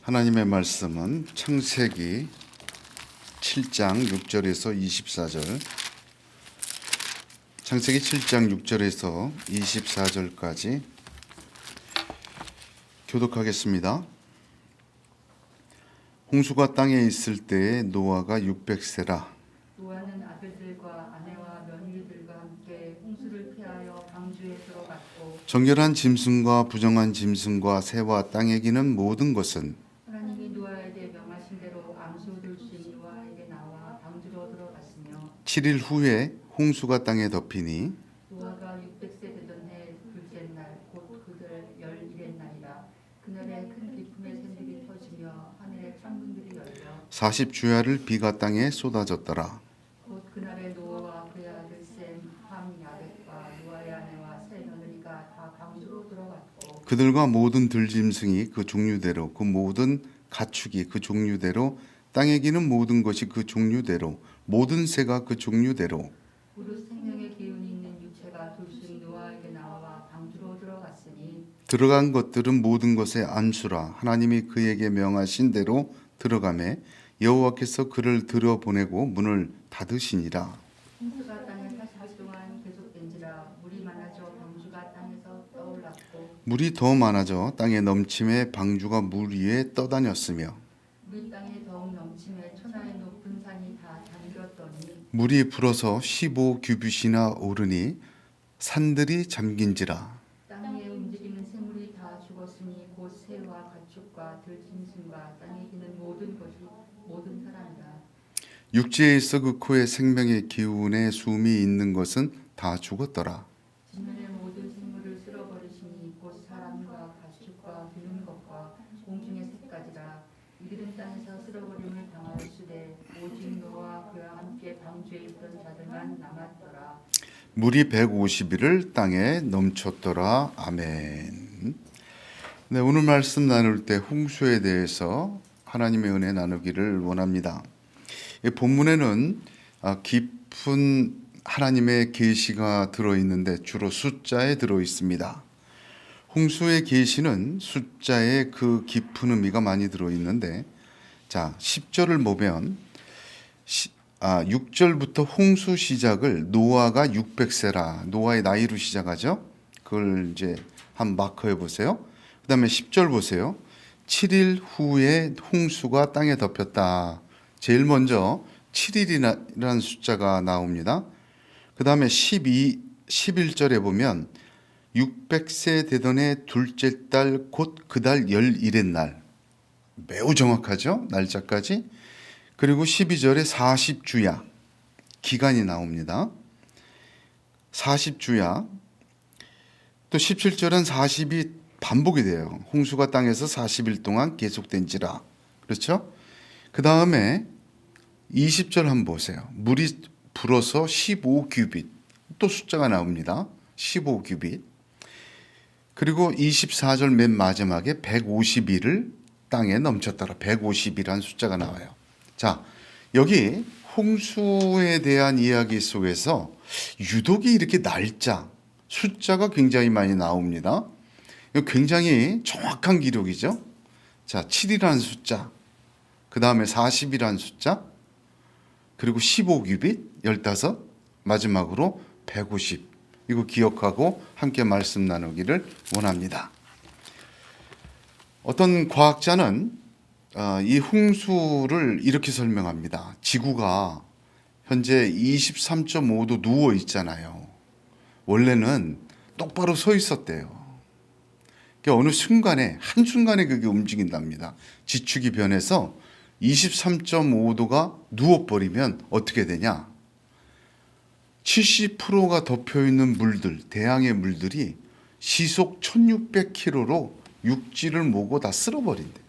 하나님의 말씀은 창세기 7장 6절에서 24절, 창세기 7장 6절에서 24절까지 교독하겠습니다. 홍수가 땅에 있을 때에 노아가 600세라. 노아는 아들들과 아내와 며느리들과 함께 홍수를 피하여 방주에 들어갔고, 정결한 짐승과 부정한 짐승과 새와 땅에 기는 모든 것은 하나님이 노아에게 명하신 대로 암소들씩 노아에게 나와 방주로 들어갔으며, 7일 후에 홍수가 땅에 덮이니 노아가 600세 되던 해 둘째 날 곧 그들 11일의 날이라. 그날에 큰 기품의 샘들이 터지며 하늘의 창문들이 열려 40주야를 비가 땅에 쏟아졌더라. 곧 그날에 노아와 그의 아들 셈, 함, 야벳과 노아의 아내와 세 며느리가 다 방주로 들어갔고, 그들과 모든 들짐승이 그 종류대로, 그 모든 가축이 그 종류대로, 땅에 기는 모든 것이 그 종류대로, 모든 새가 그 종류대로, 무릇 생명의 기운이 있는 유체가 둘씩 노아에게 나와 방주로 들어갔으니, 들어간 것들은 모든 것의 안수라. 하나님이 그에게 명하신 대로 들어가매 여호와께서 그를 들어보내고 문을 닫으시니라. 홍수가 땅에 40일 동안 계속된지라. 물이 많아져 방주가 땅에서 떠올랐고, 물이 더 많아져 땅에 넘침에 방주가 물 위에 떠다녔으며, 물이 땅에 더욱 넘침에 천하의 높은 산이 다 잠겼더니, 물이 불어서 15규빗이나 오르니 산들이 잠긴지라. 땅 위에 움직이는 생물이 다 죽었으니 곧 새와 가축과 들짐승과 땅에 기는 모든 것이 모든 사람이라. 육지에 있어 그 코에 생명의 기운에 숨이 있는 것은 다 죽었더라. 지면의 모든 생물을 쓸어버리시니 곧 사람과 가축과 기는 것과 공중의 새까지라. 이들은 땅에서 쓸어버림을 당하였으되 오직 노아와 그와 함께 방주에 있던 자들만 남았더라. 물이 150일을 땅에 넘쳤더라. 아멘. 네, 오늘 말씀 나눌 때 홍수에 대해서 하나님의 은혜 나누기를 원합니다. 이 본문에는 깊은 하나님의 계시가 들어있는데 주로 숫자에 들어있습니다. 홍수의 계시는 숫자에 그 깊은 의미가 많이 들어있는데, 자 10절을 보면 6절부터 홍수 시작을 노아가 600세라, 노아의 나이로 시작하죠. 그걸 이제 한 마커해 보세요. 그 다음에 10절 보세요. 7일 후에 홍수가 땅에 덮였다. 제일 먼저 7일이라는 숫자가 나옵니다. 그 다음에 11절에 보면 600세 되던 해 둘째 달 곧 그 달 11일의 날. 매우 정확하죠? 날짜까지. 그리고 12절에 40주야 기간이 나옵니다. 40주야. 또 17절은 40이 반복이 돼요. 홍수가 땅에서 40일 동안 계속된지라. 그렇죠? 그 다음에 20절 한번 보세요. 물이 불어서 15규빗. 또 숫자가 나옵니다. 15규빗. 그리고 24절 맨 마지막에 150일을 땅에 넘쳤더라. 150이라는 숫자가 나와요. 자, 여기 홍수에 대한 이야기 속에서 유독이 이렇게 날짜, 숫자가 굉장히 많이 나옵니다. 이거 굉장히 정확한 기록이죠. 자, 7이라는 숫자, 그 다음에 40이라는 숫자, 그리고 15규빗, 15, 마지막으로 150. 이거 기억하고 함께 말씀 나누기를 원합니다. 어떤 과학자는 이 홍수를 이렇게 설명합니다. 지구가 현재 23.5도 누워 있잖아요. 원래는 똑바로 서 있었대요. 그러니까 어느 순간에, 한순간에 그게 움직인답니다. 지축이 변해서 23.5도가 누워버리면 어떻게 되냐? 70%가 덮여있는 물들, 대양의 물들이 시속 1600km로 육지를 모고 다 쓸어버린대요.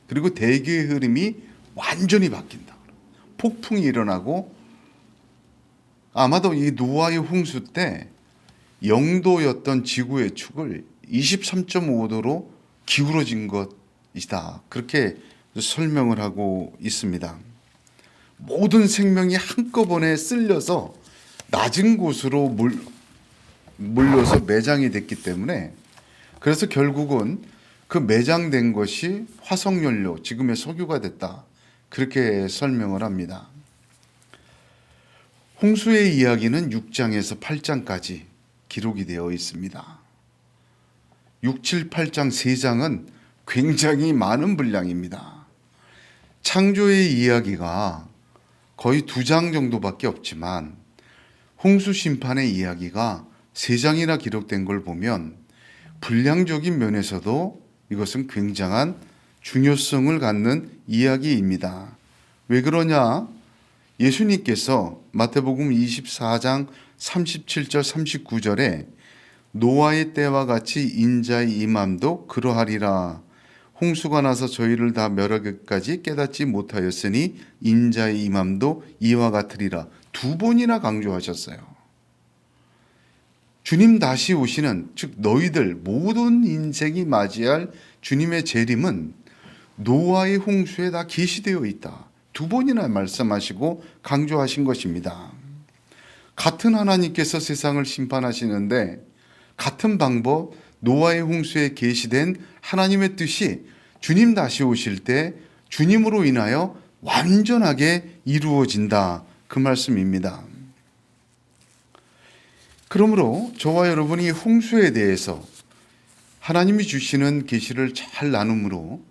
그리고 대기의 흐름이 완전히 바뀐다. 폭풍이 일어나고, 아마도 이 노아의 홍수 때 0도였던 지구의 축을 23.5도로 기울어진 것이다. 그렇게 설명을 하고 있습니다. 모든 생명이 한꺼번에 쓸려서 낮은 곳으로 몰려서 매장이 됐기 때문에, 그래서 결국은 그 매장된 것이 화석연료, 지금의 석유가 됐다. 그렇게 설명을 합니다. 홍수의 이야기는 6장에서 8장까지 기록이 되어 있습니다. 6, 7, 8장 3장은 굉장히 많은 분량입니다. 창조의 이야기가 거의 2장 정도밖에 없지만 홍수 심판의 이야기가 3장이나 기록된 걸 보면 분량적인 면에서도 이것은 굉장한 중요성을 갖는 이야기입니다. 왜 그러냐? 예수님께서 마태복음 24장 37절 39절에 노아의 때와 같이 인자의 임함도 그러하리라. 홍수가 나서 저희를 다 멸하기까지 깨닫지 못하였으니 인자의 임함도 이와 같으리라. 2번이나 강조하셨어요. 주님 다시 오시는, 즉 너희들 모든 인생이 맞이할 주님의 재림은 노아의 홍수에 다 계시되어 있다. 2번이나 말씀하시고 강조하신 것입니다. 같은 하나님께서 세상을 심판하시는데 같은 방법, 노아의 홍수에 계시된 하나님의 뜻이 주님 다시 오실 때 주님으로 인하여 완전하게 이루어진다. 그 말씀입니다. 그러므로 저와 여러분이 홍수에 대해서 하나님이 주시는 계시를 잘 나눔으로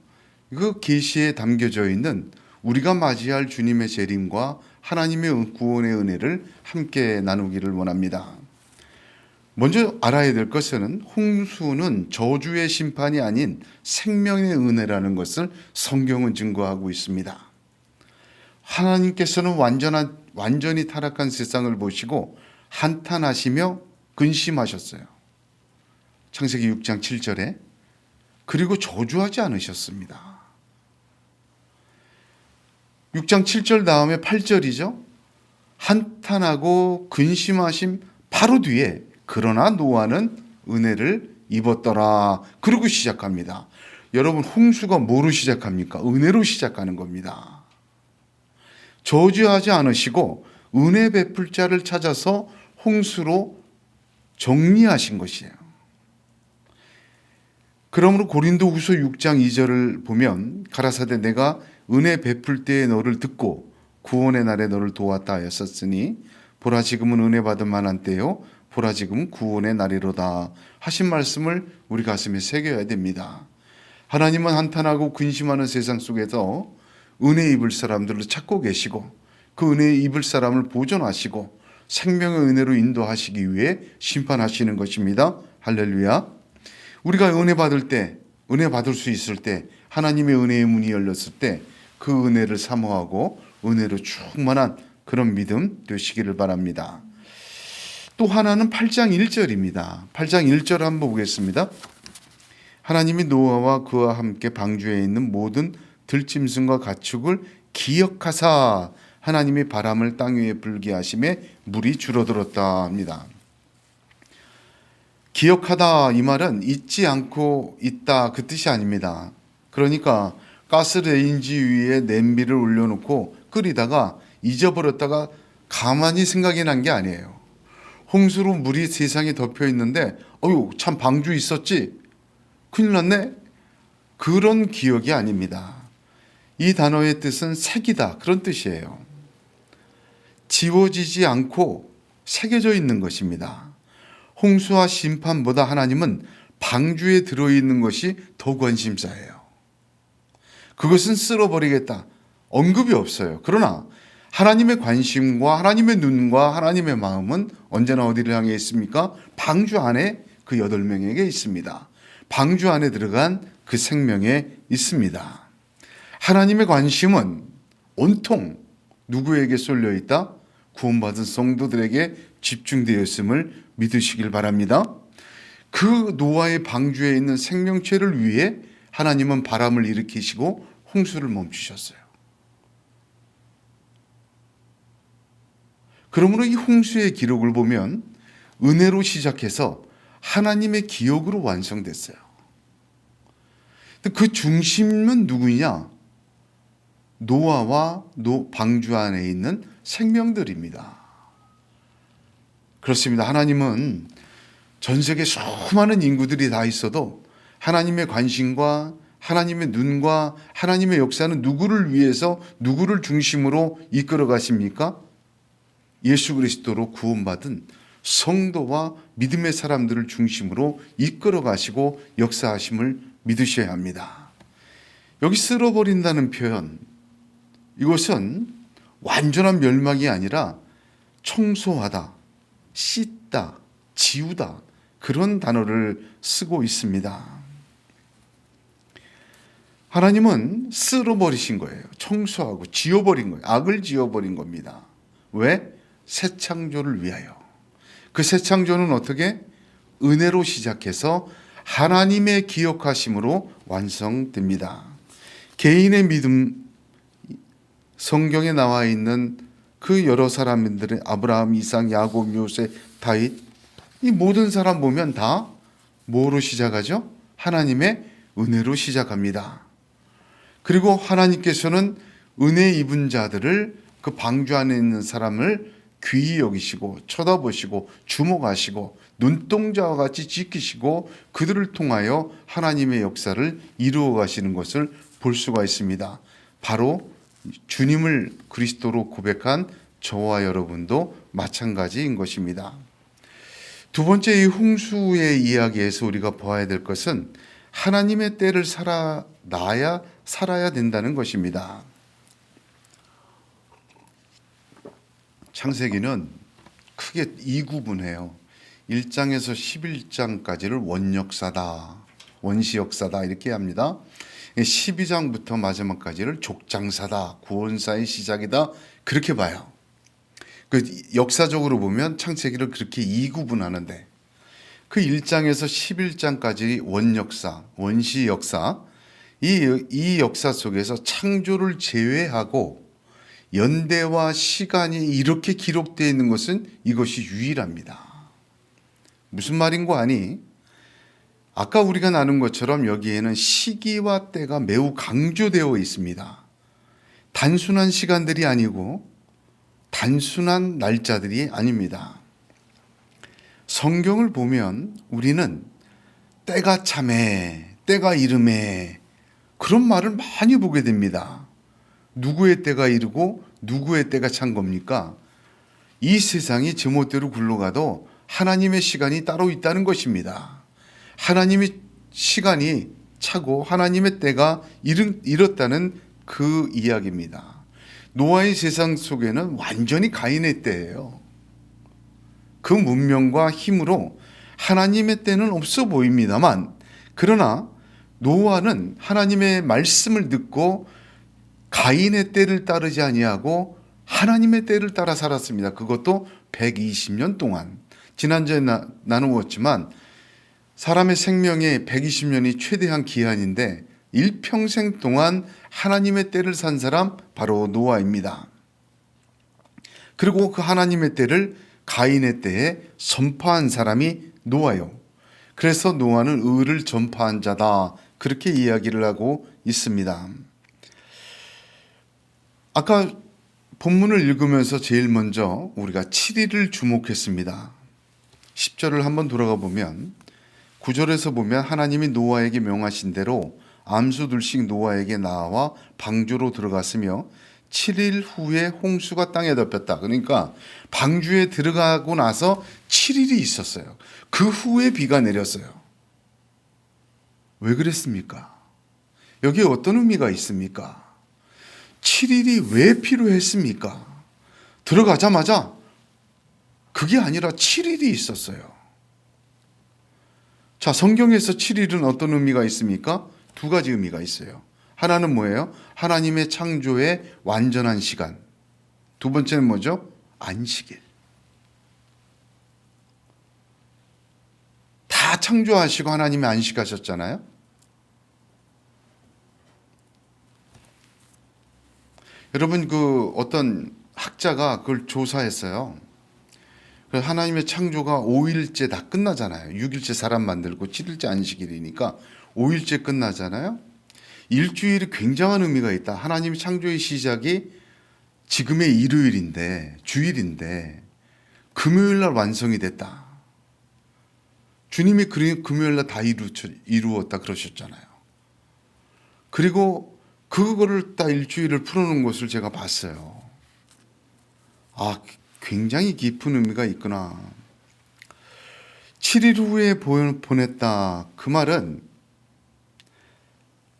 그 계시에 담겨져 있는 우리가 맞이할 주님의 재림과 하나님의 구원의 은혜를 함께 나누기를 원합니다. 먼저 알아야 될 것은 홍수는 저주의 심판이 아닌 생명의 은혜라는 것을 성경은 증거하고 있습니다. 하나님께서는 완전히 타락한 세상을 보시고 한탄하시며 근심하셨어요. 창세기 6장 7절에. 그리고 저주하지 않으셨습니다. 6장 7절 다음에 8절이죠. 한탄하고 근심하심 바로 뒤에 그러나 노아는 은혜를 입었더라. 그리고 시작합니다. 여러분, 홍수가 뭐로 시작합니까? 은혜로 시작하는 겁니다. 저주하지 않으시고 은혜 베풀 자를 찾아서 홍수로 정리하신 것이에요. 그러므로 고린도후서 6장 2절을 보면 가라사대 내가 은혜 베풀 때에 너를 듣고 구원의 날에 너를 도왔다 하였었으니 보라 지금은 은혜 받을 만한 때요 보라 지금 구원의 날이로다 하신 말씀을 우리 가슴에 새겨야 됩니다. 하나님은 한탄하고 근심하는 세상 속에서 은혜 입을 사람들을 찾고 계시고 그 은혜 입을 사람을 보존하시고 생명의 은혜로 인도하시기 위해 심판하시는 것입니다. 할렐루야. 우리가 은혜 받을 때, 은혜 받을 수 있을 때, 하나님의 은혜의 문이 열렸을 때 그 은혜를 사모하고 은혜로 충만한 그런 믿음 되시기를 바랍니다. 또 하나는 8장 1절입니다. 8장 1절 한번 보겠습니다. 하나님이 노아와 그와 함께 방주에 있는 모든 들짐승과 가축을 기억하사 하나님이 바람을 땅 위에 불게 하심에 물이 줄어들었다 합니다. 기억하다 이 말은 잊지 않고 있다 그 뜻이 아닙니다. 그러니까 가스레인지 위에 냄비를 올려놓고 끓이다가 잊어버렸다가 가만히 생각이 난 게 아니에요. 홍수로 물이 세상에 덮여 있는데 어휴 참 방주 있었지? 큰일 났네? 그런 기억이 아닙니다. 이 단어의 뜻은 새기다 그런 뜻이에요. 지워지지 않고 새겨져 있는 것입니다. 홍수와 심판보다 하나님은 방주에 들어있는 것이 더 관심사예요. 그것은 쓸어버리겠다. 언급이 없어요. 그러나 하나님의 관심과 하나님의 눈과 하나님의 마음은 언제나 어디를 향해 있습니까? 방주 안에 그 8명에게 있습니다. 방주 안에 들어간 그 생명에 있습니다. 하나님의 관심은 온통 누구에게 쏠려 있다? 구원받은 성도들에게 집중되어 있음을 믿으시길 바랍니다. 그 노아의 방주에 있는 생명체를 위해 하나님은 바람을 일으키시고 홍수를 멈추셨어요. 그러므로 이 홍수의 기록을 보면 은혜로 시작해서 하나님의 기억으로 완성됐어요. 그 중심은 누구냐? 노아와 방주 안에 있는 생명들입니다. 그렇습니다. 하나님은 전 세계 수많은 인구들이 다 있어도 하나님의 관심과 하나님의 눈과 하나님의 역사는 누구를 위해서 누구를 중심으로 이끌어 가십니까? 예수 그리스도로 구원받은 성도와 믿음의 사람들을 중심으로 이끌어 가시고 역사하심을 믿으셔야 합니다. 여기 쓸어버린다는 표현, 이것은 완전한 멸망이 아니라 청소하다, 씻다, 지우다, 그런 단어를 쓰고 있습니다. 하나님은 쓸어버리신 거예요. 청소하고 지워버린 거예요. 악을 지워버린 겁니다. 왜? 새 창조를 위하여. 그 새 창조는 어떻게? 은혜로 시작해서 하나님의 기억하심으로 완성됩니다. 개인의 믿음, 성경에 나와 있는 그 여러 사람들의 아브라함, 이삭, 야곱, 요셉, 다윗, 이 모든 사람 보면 다 뭐로 시작하죠? 하나님의 은혜로 시작합니다. 그리고 하나님께서는 은혜 입은 자들을, 그 방주 안에 있는 사람을 귀히 여기시고 쳐다보시고 주목하시고 눈동자와 같이 지키시고 그들을 통하여 하나님의 역사를 이루어 가시는 것을 볼 수가 있습니다. 바로 주님을 그리스도로 고백한 저와 여러분도 마찬가지인 것입니다. 두 번째, 이 홍수의 이야기에서 우리가 보아야 될 것은 하나님의 때를 살아야 된다는 것입니다. 창세기는 크게 2구분해요. 1장에서 11장까지를 원역사다, 원시역사다 이렇게 합니다. 12장부터 마지막까지를 족장사다, 구원사의 시작이다, 그렇게 봐요. 그 역사적으로 보면 창세기를 그렇게 2구분하는데 그 1장에서 11장까지 원역사, 원시역사, 이 역사 속에서 창조를 제외하고 연대와 시간이 이렇게 기록되어 있는 것은 이것이 유일합니다. 무슨 말인고 하니, 아까 우리가 나눈 것처럼 여기에는 시기와 때가 매우 강조되어 있습니다. 단순한 시간들이 아니고 단순한 날짜들이 아닙니다. 성경을 보면 우리는 때가 참에, 때가 이름에, 그런 말을 많이 보게 됩니다. 누구의 때가 이르고 누구의 때가 찬 겁니까? 이 세상이 제멋대로 굴러가도 하나님의 시간이 따로 있다는 것입니다. 하나님의 시간이 차고 하나님의 때가 이렇다는 그 이야기입니다. 노아의 세상 속에는 완전히 가인의 때예요. 그 문명과 힘으로 하나님의 때는 없어 보입니다만, 그러나 노아는 하나님의 말씀을 듣고 가인의 때를 따르지 아니하고 하나님의 때를 따라 살았습니다. 그것도 120년 동안. 지난주에 나누었지만 사람의 생명에 120년이 최대한 기한인데 일평생 동안 하나님의 때를 산 사람 바로 노아입니다. 그리고 그 하나님의 때를 가인의 때에 선포한 사람이 노아요. 그래서 노아는 의를 전파한 자다, 그렇게 이야기를 하고 있습니다. 아까 본문을 읽으면서 제일 먼저 우리가 7일을 주목했습니다. 10절을 한번 돌아가 보면 9절에서 보면 하나님이 노아에게 명하신 대로 암수 둘씩 노아에게 나와 방주로 들어갔으며 7일 후에 홍수가 땅에 덮였다. 그러니까 방주에 들어가고 나서 7일이 있었어요. 그 후에 비가 내렸어요. 왜 그랬습니까? 여기에 어떤 의미가 있습니까? 7일이 왜 필요했습니까? 들어가자마자 그게 아니라 7일이 있었어요. 자, 성경에서 7일은 어떤 의미가 있습니까? 두 가지 의미가 있어요. 하나는 뭐예요? 하나님의 창조의 완전한 시간. 두 번째는 뭐죠? 안식일. 다 창조하시고 하나님이 안식하셨잖아요. 여러분, 그 어떤 학자가 그걸 조사했어요. 하나님의 창조가 5일째 다 끝나잖아요. 6일째 사람 만들고 7일째 안식일이니까 5일째 끝나잖아요. 일주일이 굉장한 의미가 있다. 하나님의 창조의 시작이 지금의 일요일인데, 주일인데 금요일 날 완성이 됐다. 주님이 금요일날 다 이루었다 그러셨잖아요. 그리고 그거를 딱 일주일을 풀어놓은 것을 제가 봤어요. 아, 굉장히 깊은 의미가 있구나. 7일 후에 보냈다. 그 말은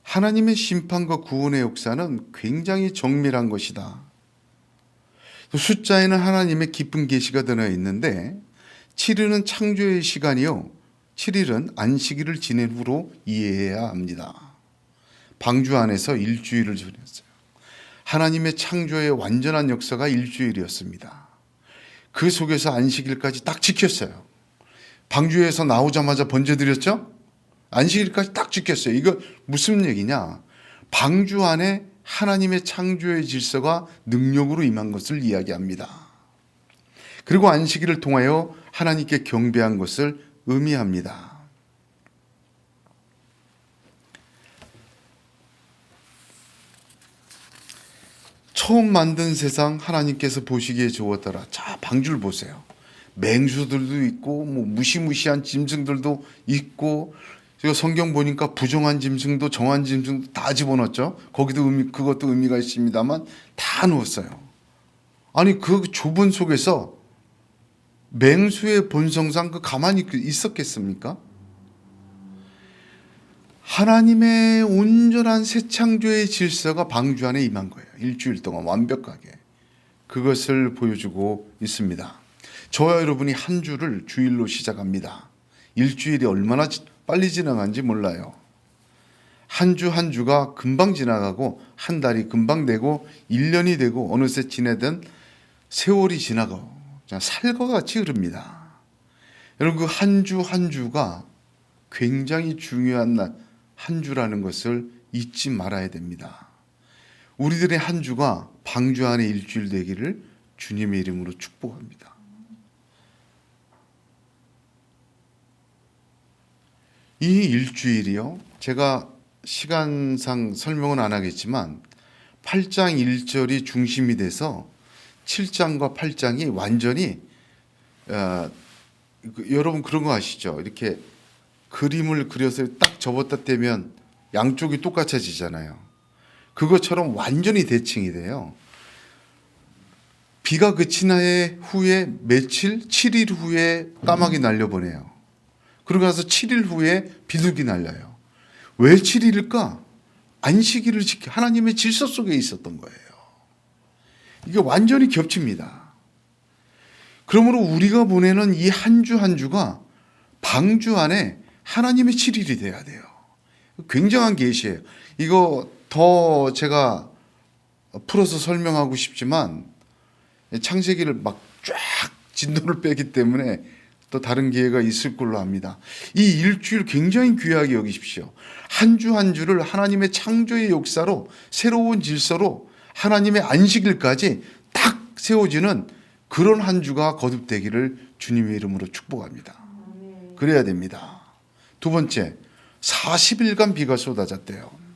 하나님의 심판과 구원의 역사는 굉장히 정밀한 것이다. 숫자에는 하나님의 깊은 계시가 들어 있는데 7일은 창조의 시간이요, 7일은 안식일을 지낸 후로 이해해야 합니다. 방주 안에서 일주일을 지냈어요. 하나님의 창조의 완전한 역사가 일주일이었습니다. 그 속에서 안식일까지 딱 지켰어요. 방주에서 나오자마자 번제드렸죠? 안식일까지 딱 지켰어요. 이거 무슨 얘기냐? 방주 안에 하나님의 창조의 질서가 능력으로 임한 것을 이야기합니다. 그리고 안식일을 통하여 하나님께 경배한 것을 의미합니다. 처음 만든 세상 하나님께서 보시기에 좋았더라. 자, 방주를 보세요. 맹수들도 있고 뭐 무시무시한 짐승들도 있고, 제가 성경 보니까 부정한 짐승도 정한 짐승도 다 집어넣었죠. 거기도 그것도 의미가 있습니다만 다 넣었어요. 아니, 그 좁은 속에서 맹수의 본성상 그 가만히 있었겠습니까? 하나님의 온전한 새 창조의 질서가 방주 안에 임한 거예요. 일주일 동안 완벽하게. 그것을 보여주고 있습니다. 저와 여러분이 한 주를 주일로 시작합니다. 일주일이 얼마나 빨리 지나간지 몰라요. 한 주 한 주가 금방 지나가고, 한 달이 금방 되고, 1년이 되고, 어느새 지내던 세월이 지나고 그냥 살과 같이 흐릅니다. 여러분, 그 한 주 한 주가 굉장히 중요한 한 주라는 것을 잊지 말아야 됩니다. 우리들의 한 주가 방주 안에 일주일 되기를 주님의 이름으로 축복합니다. 이 일주일이요, 제가 시간상 설명은 안 하겠지만 8장 1절이 중심이 돼서 7장과 8장이 완전히 여러분 그런 거 아시죠? 이렇게 그림을 그려서 딱 접었다 떼면 양쪽이 똑같아지잖아요. 그것처럼 완전히 대칭이 돼요. 비가 그친 후에 며칠, 7일 후에 까마귀 날려보내요. 그러고 나서 7일 후에 비둘기 날려요. 왜 7일일까? 안식일을 지켜 하나님의 질서 속에 있었던 거예요. 이게 완전히 겹칩니다. 그러므로 우리가 보내는 이 한 주 한 주가 방주 안에 하나님의 7일이 돼야 돼요. 굉장한 계시예요. 이거 더 제가 풀어서 설명하고 싶지만 창세기를 막 쫙 진도를 빼기 때문에 또 다른 기회가 있을 걸로 압니다. 이 일주일 굉장히 귀하게 여기십시오. 한 주 한 주를 하나님의 창조의 역사로, 새로운 질서로 하나님의 안식일까지 딱 세워지는 그런 한 주가 거듭되기를 주님의 이름으로 축복합니다. 그래야 됩니다. 두 번째, 40일간 비가 쏟아졌대요.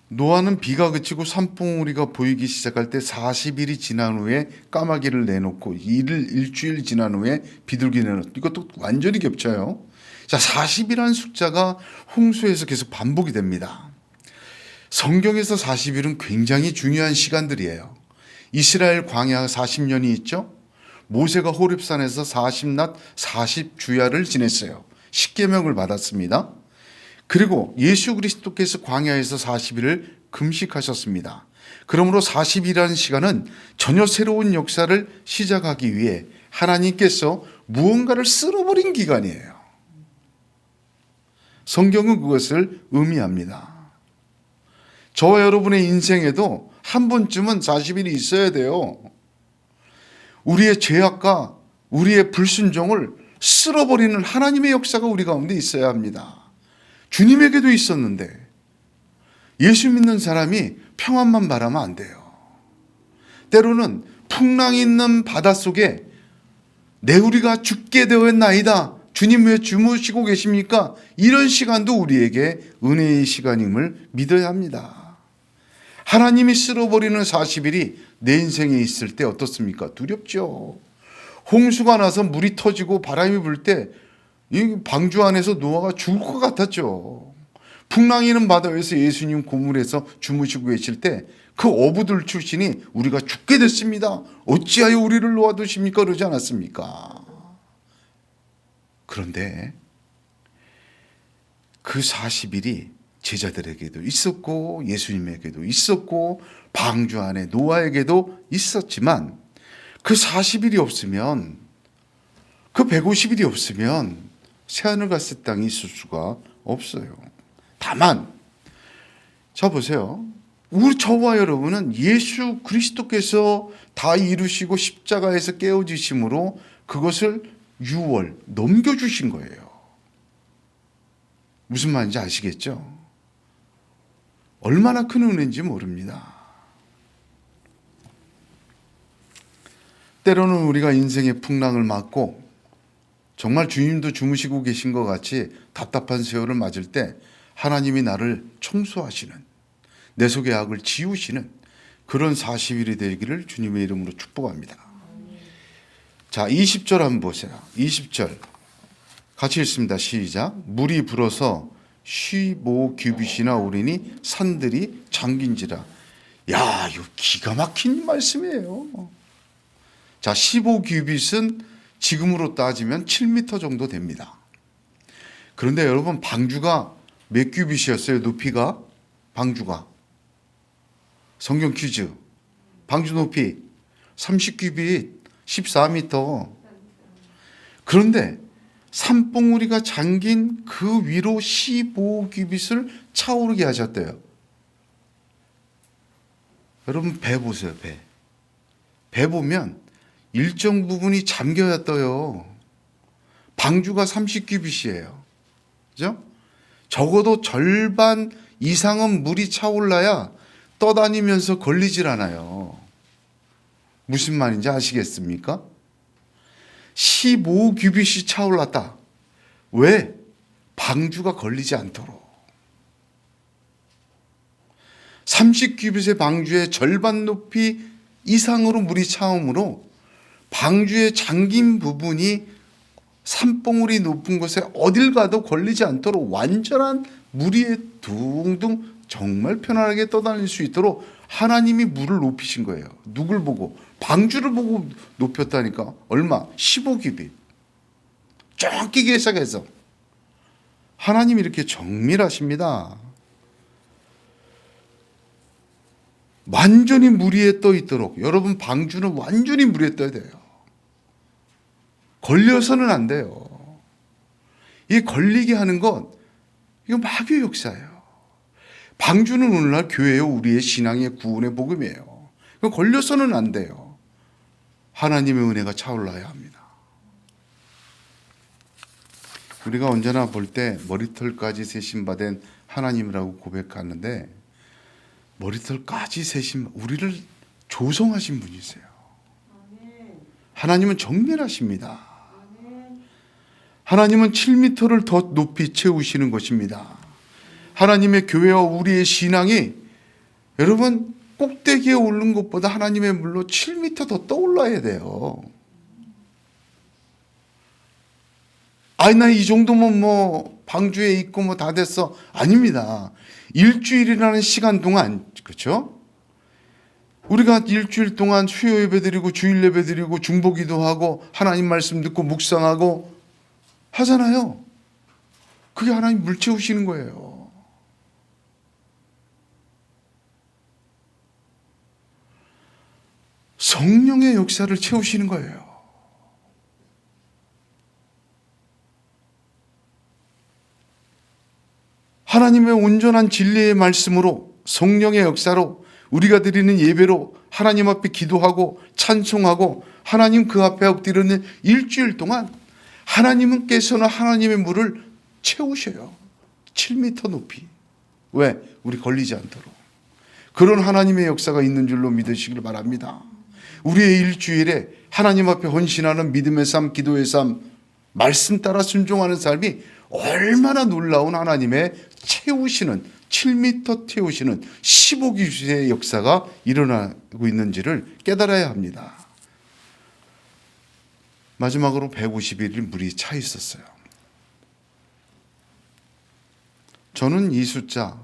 노아는 비가 그치고 산봉우리가 보이기 시작할 때 40일이 지난 후에 까마귀를 내놓고 일주일 지난 후에 비둘기 내놓고, 이것도 완전히 겹쳐요. 자, 40이라는 숫자가 홍수에서 계속 반복이 됩니다. 성경에서 40일은 굉장히 중요한 시간들이에요. 이스라엘 광야 40년이 있죠. 모세가 호렙산에서 40낮 40주야를 지냈어요. 십계명을 받았습니다. 그리고 예수 그리스도께서 광야에서 40일을 금식하셨습니다. 그러므로 40일이라는 시간은 전혀 새로운 역사를 시작하기 위해 하나님께서 무언가를 쓸어버린 기간이에요. 성경은 그것을 의미합니다. 저와 여러분의 인생에도 한 번쯤은 40일이 있어야 돼요. 우리의 죄악과 우리의 불순종을 쓸어버리는 하나님의 역사가 우리 가운데 있어야 합니다. 주님에게도 있었는데 예수 믿는 사람이 평안만 바라면 안 돼요. 때로는 풍랑이 있는 바닷속에 내 우리가 죽게 되었나이다, 주님 왜 주무시고 계십니까? 이런 시간도 우리에게 은혜의 시간임을 믿어야 합니다. 하나님이 쓸어버리는 40일이 내 인생에 있을 때 어떻습니까? 두렵죠. 홍수가 나서 물이 터지고 바람이 불 때 이 방주 안에서 노아가 죽을 것 같았죠. 풍랑이는 바다에서 예수님 고물에서 주무시고 계실 때 그 어부들 출신이 우리가 죽게 됐습니다. 어찌하여 우리를 놓아두십니까? 그러지 않았습니까? 그런데 그 40일이 제자들에게도 있었고 예수님에게도 있었고 방주 안에 노아에게도 있었지만 그 40일이 없으면 그 150일이 없으면 새하늘 같은 땅이 있을 수가 없어요. 다만 자 보세요. 우리 저와 여러분은 예수 그리스도께서 다 이루시고 십자가에서 깨어지심으로 그것을 6월 넘겨주신 거예요. 무슨 말인지 아시겠죠? 얼마나 큰 은혜인지 모릅니다. 때로는 우리가 인생의 풍랑을 맞고 정말 주님도 주무시고 계신 것 같이 답답한 세월을 맞을 때 하나님이 나를 청소하시는 내 속의 악을 지우시는 그런 40일이 되기를 주님의 이름으로 축복합니다. 자, 20절 한번 보세요. 20절 같이 읽습니다. 시작. 물이 불어서 15규빗이나 오르니 산들이 잠긴지라. 야, 이거 기가 막힌 말씀이에요. 자, 15규빗은 지금으로 따지면 7m 정도 됩니다. 그런데 여러분 방주가 몇 규빗이었어요? 높이가? 방주가. 성경 퀴즈. 방주 높이 30규빗 14m. 그런데 산봉우리가 잠긴 그 위로 15규빗을 차오르게 하셨대요. 여러분 배 보세요. 배 보면 일정 부분이 잠겨야 떠요. 방주가 30규빗이에요. 그죠? 적어도 절반 이상은 물이 차올라야 떠다니면서 걸리질 않아요. 무슨 말인지 아시겠습니까? 15규빗이 차올랐다. 왜? 방주가 걸리지 않도록. 30규빗의 방주의 절반 높이 이상으로 물이 차오므로 방주의 잠긴 부분이 산봉우리 높은 곳에 어딜 가도 걸리지 않도록 완전한 물 위에 둥둥 정말 편안하게 떠다닐 수 있도록 하나님이 물을 높이신 거예요. 누굴 보고? 방주를 보고 높였다니까. 얼마? 15규빗. 정확히 계산해서. 하나님이 이렇게 정밀하십니다. 완전히 물 위에 떠 있도록. 여러분 방주는 완전히 물 위에 떠야 돼요. 걸려서는 안 돼요. 이 걸리게 하는 건 이거 마귀의 역사예요. 방주는 오늘날 교회의 우리의 신앙의 구원의 복음이에요. 걸려서는 안 돼요. 하나님의 은혜가 차올라야 합니다. 우리가 언제나 볼 때 머리털까지 세심받은 하나님이라고 고백하는데 머리털까지 세심 우리를 조성하신 분이세요. 하나님은 정밀하십니다. 하나님은 7m를 더 높이 채우시는 것입니다. 하나님의 교회와 우리의 신앙이 여러분 꼭대기에 오른 것보다 하나님의 물로 7m 더 떠올라야 돼요. 아니 나 이 정도면 뭐 방주에 있고 뭐 다 됐어. 아닙니다. 일주일이라는 시간 동안 그렇죠? 우리가 일주일 동안 수요 예배 드리고 주일 예배 드리고 중보기도 하고 하나님 말씀 듣고 묵상하고 하잖아요. 그게 하나님 물 채우시는 거예요. 성령의 역사를 채우시는 거예요. 하나님의 온전한 진리의 말씀으로 성령의 역사로 우리가 드리는 예배로 하나님 앞에 기도하고 찬송하고 하나님 그 앞에 엎드리는 일주일 동안 하나님께서는 하나님의 물을 채우셔요. 7m 높이. 왜? 우리 걸리지 않도록. 그런 하나님의 역사가 있는 줄로 믿으시길 바랍니다. 우리의 일주일에 하나님 앞에 헌신하는 믿음의 삶, 기도의 삶, 말씀 따라 순종하는 삶이 얼마나 놀라운 하나님의 채우시는 7m 태우시는 15기수의 역사가 일어나고 있는지를 깨달아야 합니다. 마지막으로 151일 물이 차 있었어요. 저는 이 숫자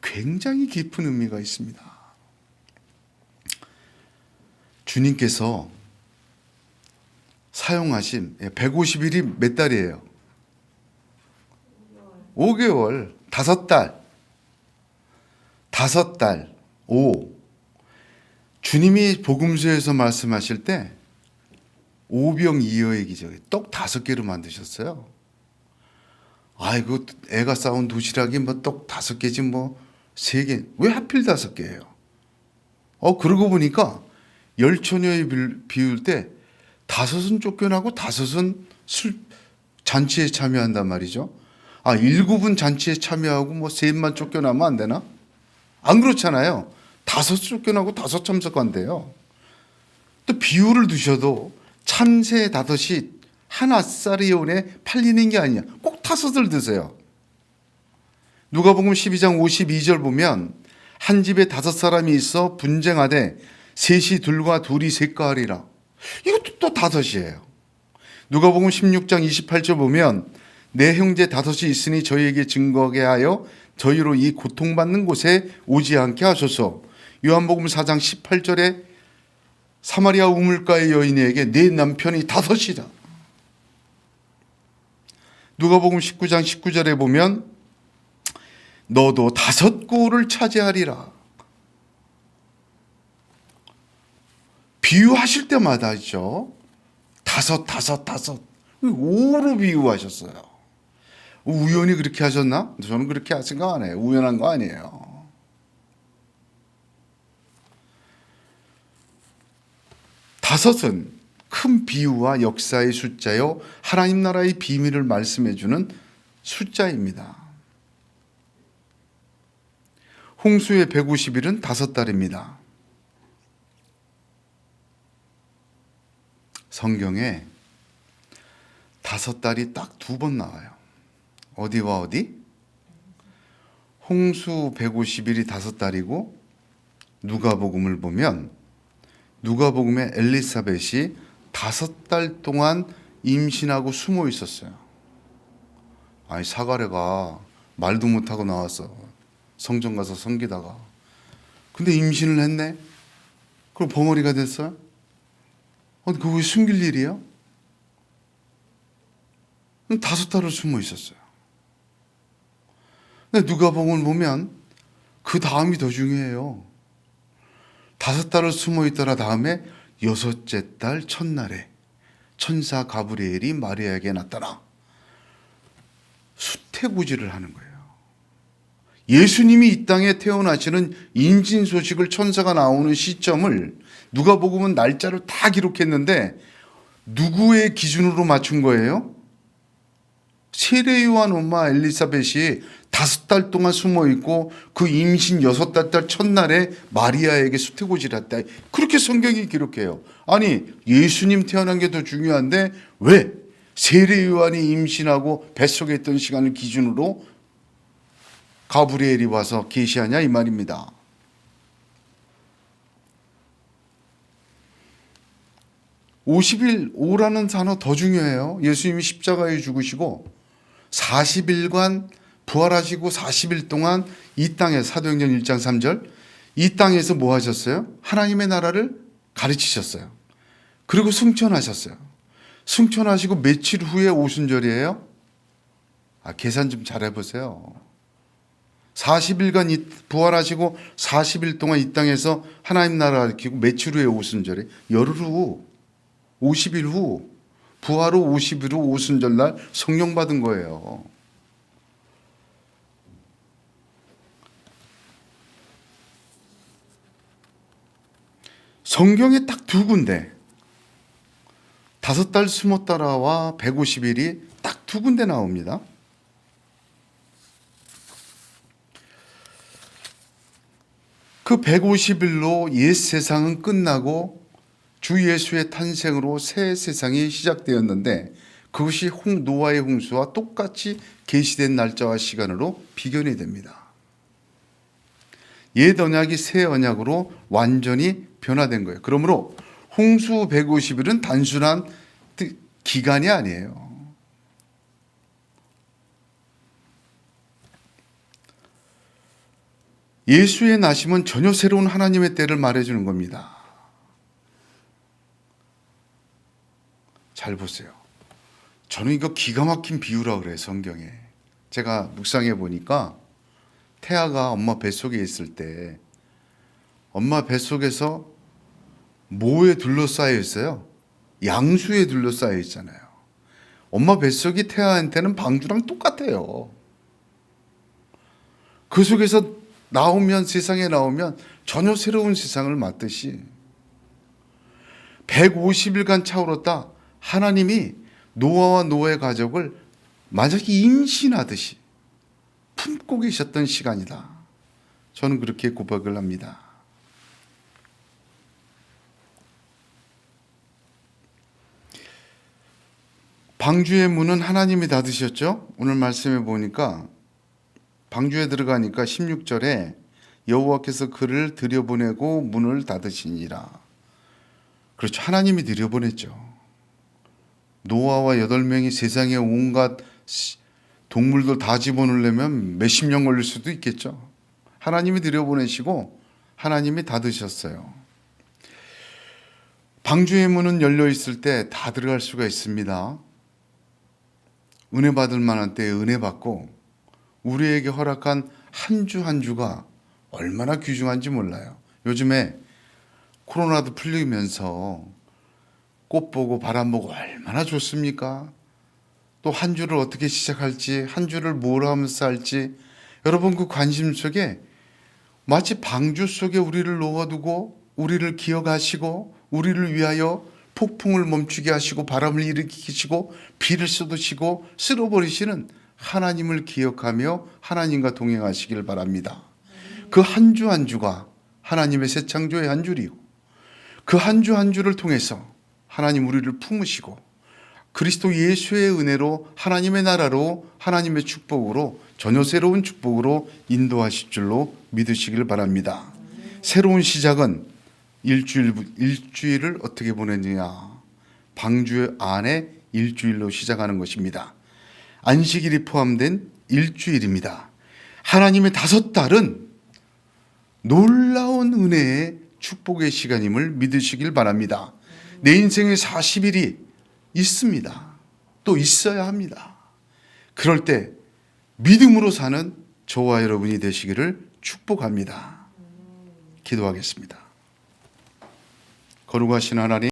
굉장히 깊은 의미가 있습니다. 주님께서 사용하신 150일이 몇 달이에요? 5개월, 5달. 5달, 5. 주님이 복음서에서 말씀하실 때 오병이어의 기적에 떡 5개로 만드셨어요. 아이고, 애가 싸운 도시락이 뭐 떡 5개지 뭐 3개. 왜 하필 5개예요? 그러고 보니까 열처녀에 비울 때 5은 쫓겨나고 5은 잔치에 참여한단 말이죠. 7은 잔치에 참여하고 뭐 3만 쫓겨나면 안 되나? 안 그렇잖아요. 5 쫓겨나고 5 참석한대요. 또 비유를 두셔도 참새 5이 한 아사리온에 팔리는 게 아니냐. 꼭 5을 드세요. 누가복음 12장 52절 보면 한 집에 5사람이 있어 분쟁하되 셋이 둘과 둘이 셋과 하리라. 이것도 또 5이에요. 누가복음 16장 28절 보면 내 형제 5이 있으니 저희에게 증거하게 하여 저희로 이 고통받는 곳에 오지 않게 하소서. 요한복음 4장 18절에 사마리아 우물가의 여인에게 내 남편이 5이라. 누가복음 19장 19절에 보면 너도 5고를 차지하리라. 비유하실 때마다 있죠. 5. 5로 비유하셨어요. 우연히 그렇게 하셨나? 저는 그렇게 생각 안 해요. 우연한 거 아니에요. 다섯은 큰 비유와 역사의 숫자요, 하나님 나라의 비밀을 말씀해주는 숫자입니다. 홍수의 150일은 5달입니다. 성경에 5달이 딱 2번 나와요. 어디와 어디? 홍수 150일이 5달이고 누가복음을 보면 누가복음에 엘리사벳이 5달 동안 임신하고 숨어 있었어요. 아니, 사가랴가 말도 못하고 나왔어. 성전 가서 섬기다가. 근데 임신을 했네? 그럼 벙어리가 됐어요? 그거 왜 숨길 일이야? 5달을 숨어 있었어요. 근데 누가복음을 보면 그 다음이 더 중요해요. 5달을 숨어 있더라 다음에 6째 달 첫날에 천사 가브리엘이 마리아에게 나타나 수태고지를 하는 거예요. 예수님이 이 땅에 태어나시는 인진 소식을 천사가 나오는 시점을 누가복음은 날짜를 다 기록했는데 누구의 기준으로 맞춘 거예요? 세례요한 엄마 엘리사벳이 5달 동안 숨어 있고 그 임신 6달 첫날에 마리아에게 수태고지를 했다. 그렇게 성경이 기록해요. 아니, 예수님 태어난 게 더 중요한데 왜 세례요한이 임신하고 뱃속에 있던 시간을 기준으로 가브리엘이 와서 계시하냐 이 말입니다. (50일) 오라는 단어 더 중요해요. 예수님이 십자가에 죽으시고 40일간 부활하시고 40일 동안 이 땅에, 사도행전 1장 3절, 이 땅에서 뭐 하셨어요? 하나님의 나라를 가르치셨어요. 그리고 승천하셨어요. 승천하시고 며칠 후에 오순절이에요? 계산 좀 잘해보세요. 40일간 부활하시고 40일 동안 이 땅에서 하나님 나라 가르치고 며칠 후에 오순절에 열흘 후, 50일 후, 부활 후 50일 후 오순절날 성령 받은 거예요. 성경에 딱 2군데 5달 숨었다라와 150일이 딱 2군데 나옵니다. 그 150일로 옛 세상은 끝나고 주 예수의 탄생으로 새 세상이 시작되었는데 그것이 노아의 홍수와 똑같이 계시된 날짜와 시간으로 비견이 됩니다. 옛 언약이 새 언약으로 완전히 변화된 거예요. 그러므로 홍수 150일은 단순한 기간이 아니에요. 예수의 나심은 전혀 새로운 하나님의 때를 말해주는 겁니다. 잘 보세요. 저는 이거 기가 막힌 비유라고 그래요, 성경에. 제가 묵상해 보니까 태아가 엄마 뱃속에 있을 때 엄마 뱃속에서 뭐에 둘러싸여 있어요? 양수에 둘러싸여 있잖아요. 엄마 뱃속이 태아한테는 방주랑 똑같아요. 그 속에서 세상에 나오면 전혀 새로운 세상을 맞듯이 150일간 차오렀다. 하나님이 노아와 노아의 가족을 마치 임신하듯이 품고 계셨던 시간이다. 저는 그렇게 고백을 합니다. 방주의 문은 하나님이 닫으셨죠? 오늘 말씀해 보니까 방주에 들어가니까 16절에 여호와께서 그를 들여보내고 문을 닫으시니라. 그렇죠. 하나님이 들여보냈죠. 노아와 8명이 세상에 온갖 동물들 다 집어넣으려면 몇십 년 걸릴 수도 있겠죠. 하나님이 들여보내시고 하나님이 닫으셨어요. 방주의 문은 열려 있을 때 다 들어갈 수가 있습니다. 은혜 받을 만한 때에 은혜 받고 우리에게 허락한 한 주 한 주가 얼마나 귀중한지 몰라요. 요즘에 코로나도 풀리면서 꽃 보고 바람 보고 얼마나 좋습니까? 또 한 주를 어떻게 시작할지, 한 주를 뭘 하면서 할지, 여러분 그 관심 속에 마치 방주 속에 우리를 놓아두고 우리를 기억하시고 우리를 위하여 폭풍을 멈추게 하시고 바람을 일으키시고 비를 쏟으시고 쓸어버리시는 하나님을 기억하며 하나님과 동행하시길 바랍니다. 그 한 주 한 주가 하나님의 새 창조의 한 주이고 그 한 주 한 주를 통해서 하나님 우리를 품으시고 그리스도 예수의 은혜로 하나님의 나라로 하나님의 축복으로 전혀 새로운 축복으로 인도하실 줄로 믿으시길 바랍니다. 새로운 시작은 일주일을 어떻게 보내느냐. 방주 안에 일주일로 시작하는 것입니다. 안식일이 포함된 일주일입니다. 하나님의 5달은 놀라운 은혜의 축복의 시간임을 믿으시길 바랍니다. 내 인생에 40일이 있습니다. 또 있어야 합니다. 그럴 때 믿음으로 사는 저와 여러분이 되시기를 축복합니다. 기도하겠습니다. 거룩하신 하나님,